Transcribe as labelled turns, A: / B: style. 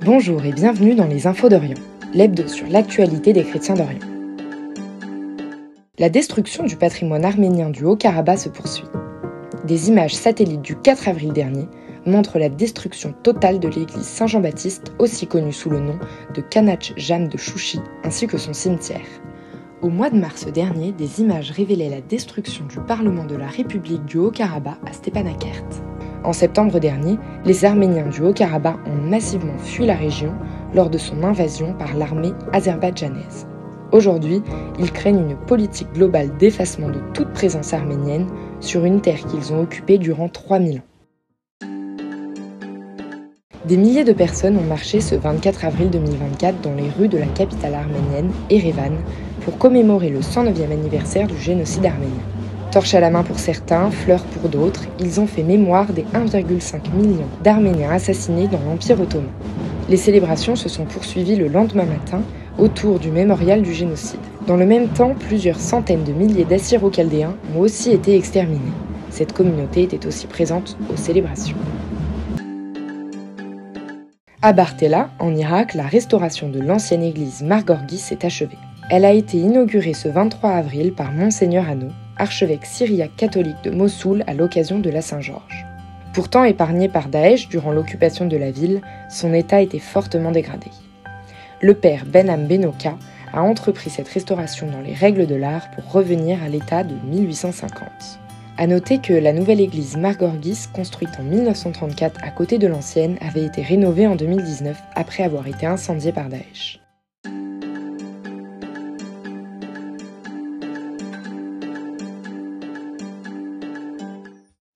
A: Bonjour et bienvenue dans les Infos d'Orient, l'hebdo sur l'actualité des chrétiens d'Orient. La destruction du patrimoine arménien du Haut-Karabakh se poursuit. Des images satellites du 4 avril dernier montrent la destruction totale de l'église Saint-Jean-Baptiste, aussi connue sous le nom de Kanach Jam de Chouchi, ainsi que son cimetière. Au mois de mars dernier, des images révélaient la destruction du Parlement de la République du Haut-Karabakh à Stepanakert. En septembre dernier, les Arméniens du Haut-Karabakh ont massivement fui la région lors de son invasion par l'armée azerbaïdjanaise. Aujourd'hui, ils craignent une politique globale d'effacement de toute présence arménienne sur une terre qu'ils ont occupée durant 3000 ans. Des milliers de personnes ont marché ce 24 avril 2024 dans les rues de la capitale arménienne, Erevan, pour commémorer le 109e anniversaire du génocide arménien. Torche à la main pour certains, fleurs pour d'autres, ils ont fait mémoire des 1,5 million d'Arméniens assassinés dans l'Empire ottoman. Les célébrations se sont poursuivies le lendemain matin autour du mémorial du génocide. Dans le même temps, plusieurs centaines de milliers d'Assyro-Chaldéens ont aussi été exterminés. Cette communauté était aussi présente aux célébrations. À Bartella, en Irak, la restauration de l'ancienne église Mar Gorgis s'est achevée. Elle a été inaugurée ce 23 avril par Monseigneur Hanno, archevêque syriaque catholique de Mossoul à l'occasion de la Saint-Georges. Pourtant épargné par Daesh durant l'occupation de la ville, son état était fortement dégradé. Le père Benham Benoka a entrepris cette restauration dans les règles de l'art pour revenir à l'état de 1850. À noter que la nouvelle église Mar Gorgis, construite en 1934 à côté de l'ancienne, avait été rénovée en 2019 après avoir été incendiée par Daesh.